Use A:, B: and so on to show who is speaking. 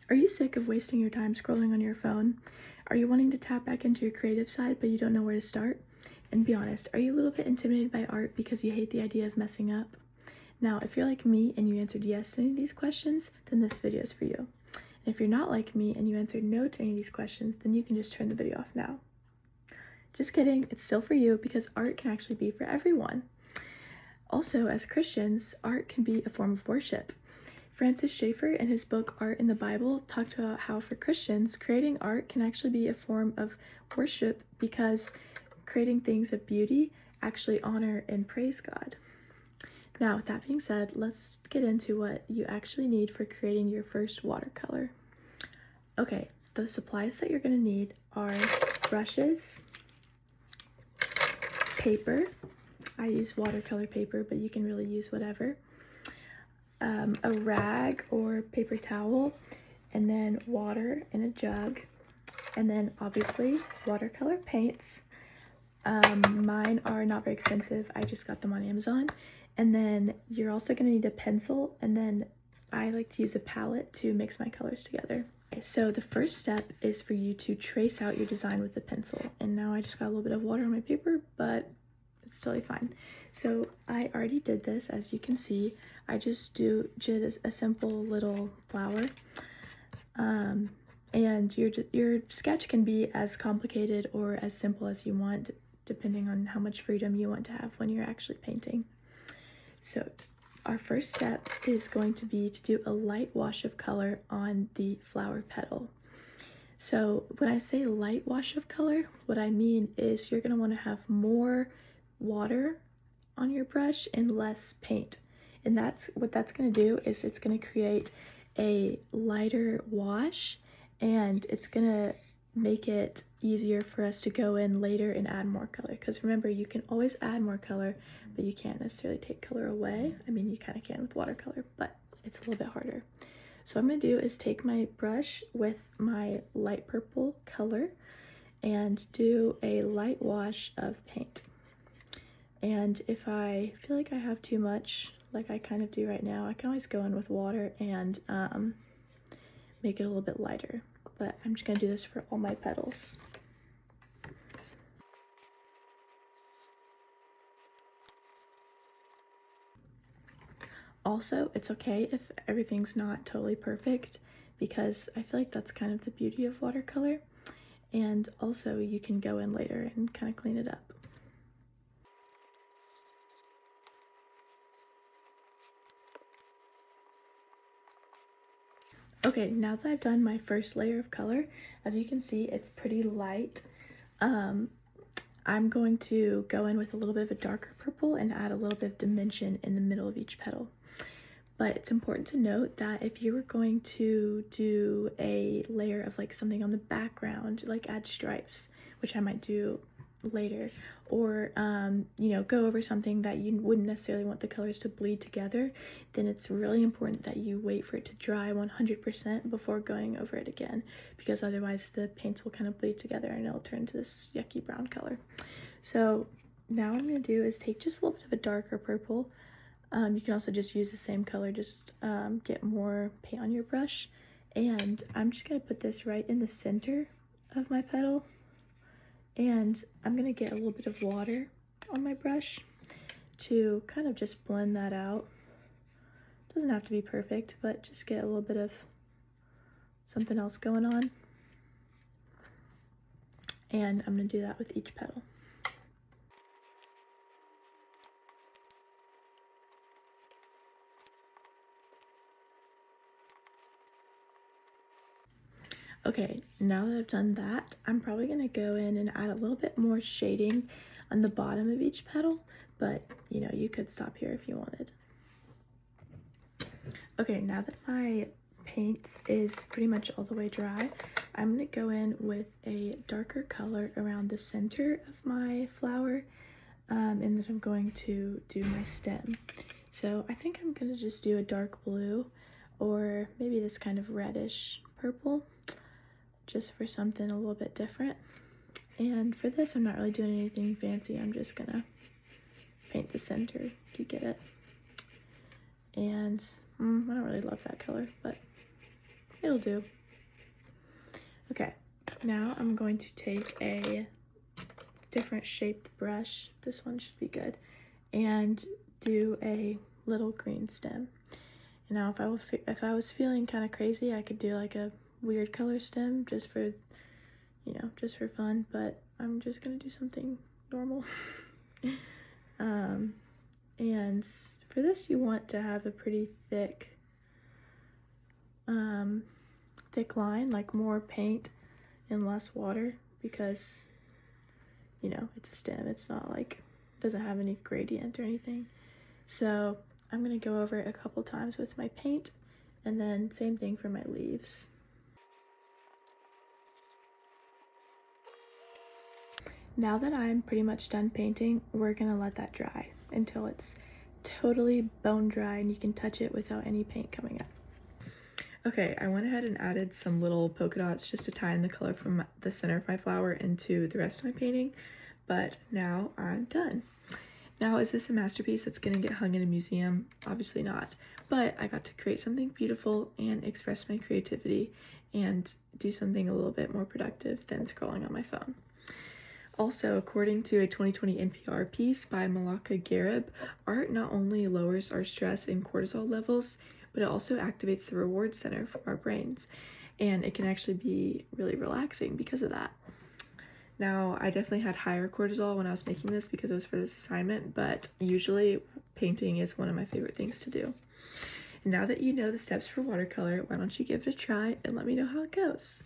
A: Are you sick of wasting your time scrolling on your phone? Are you wanting to tap back into your creative side but you don't know where to start? And be honest, are you a little bit intimidated by art because you hate the idea of messing up? Now, if you're like me and you answered yes to any of these questions, then this video is for you. And if you're not like me and you answered no to any of these questions, then you can just turn the video off now. Just kidding, it's still for you because art can actually be for everyone. Also, as Christians, art can be a form of worship. Francis Schaeffer, in his book Art in the Bible, talked about how for Christians, creating art can actually be a form of worship because creating things of beauty actually honor and praise God. Now, with that being said, let's get into what you actually need for creating your first watercolor. Okay, the supplies that you're going to need are brushes, paper. I use watercolor paper, but you can really use whatever. A rag or paper towel, and then water in a jug, and then obviously watercolor paints. Mine are not very expensive. I just got them on Amazon. And then you're also going to need a pencil, and then I like to use a palette to mix my colors together. Okay, so the first step is for you to trace out your design with a pencil. And now I just got a little bit of water on my paper, but it's totally fine. So I already did this, as you can see. I just did a simple little flower. And your sketch can be as complicated or as simple as you want, depending on how much freedom you want to have when you're actually painting. So our first step is going to be to do a light wash of color on the flower petal. So when I say light wash of color, what I mean is you're going to want to have more water on your brush and less paint. And that's what that's going to do, is it's going to create a lighter wash, and it's going to make it easier for us to go in later and add more color. Because remember, you can always add more color, but you can't necessarily take color away. I mean, you kind of can with watercolor, but it's a little bit harder. So what I'm going to do is take my brush with my light purple color and do a light wash of paint. And if I feel like I have too much, like I kind of do right now, I can always go in with water and make it a little bit lighter. But I'm just going to do this for all my petals. Also, it's okay if everything's not totally perfect, because I feel like that's kind of the beauty of watercolor. And also, you can go in later and kind of clean it up. Okay, now that I've done my first layer of color, as you can see, it's pretty light. I'm going to go in with a little bit of a darker purple and add a little bit of dimension in the middle of each petal. But it's important to note that if you were going to do a layer of like something on the background, like add stripes, which I might do later, or you know, go over something that you wouldn't necessarily want the colors to bleed together, then it's really important that you wait for it to dry 100% before going over it again, because otherwise the paints will kind of bleed together and it'll turn to this yucky brown color. So now what I'm going to do is take just a little bit of a darker purple. You can also just use the same color, just get more paint on your brush, and I'm just going to put this right in the center of my petal. And I'm going to get a little bit of water on my brush to kind of just blend that out. Doesn't have to be perfect, but just get a little bit of something else going on. And I'm going to do that with each petal. Okay, now that I've done that, I'm probably going to go in and add a little bit more shading on the bottom of each petal, but you know, you could stop here if you wanted. Okay, now that my paint is pretty much all the way dry, I'm going to go in with a darker color around the center of my flower, and then I'm going to do my stem. So I think I'm going to just do a dark blue, or maybe this kind of reddish purple, just for something a little bit different. And for this, I'm not really doing anything fancy. I'm just gonna paint the center. Do you get it? And I don't really love that color, but it'll do. Okay, now I'm going to take a different shaped brush, this one should be good, and do a little green stem. And now if I was feeling kind of crazy, I could do like a weird color stem just for, you know, just for fun, but I'm just gonna do something normal. And for this you want to have a pretty thick line, like more paint and less water, because, you know, it's a stem, it's not like, doesn't have any gradient or anything. So I'm gonna go over it a couple times with my paint, and then same thing for my leaves. Now that I'm pretty much done painting, we're gonna let that dry until it's totally bone dry and you can touch it without any paint coming up. Okay, I went ahead and added some little polka dots just to tie in the color from the center of my flower into the rest of my painting, but now I'm done. Now, is this a masterpiece that's gonna get hung in a museum? Obviously not, but I got to create something beautiful and express my creativity and do something a little bit more productive than scrolling on my phone. Also, according to a 2020 NPR piece by Malaka Garib, art not only lowers our stress and cortisol levels, but it also activates the reward center for our brains, and it can actually be really relaxing because of that. Now, I definitely had higher cortisol when I was making this because it was for this assignment, but usually painting is one of my favorite things to do. And now that you know the steps for watercolor, why don't you give it a try and let me know how it goes.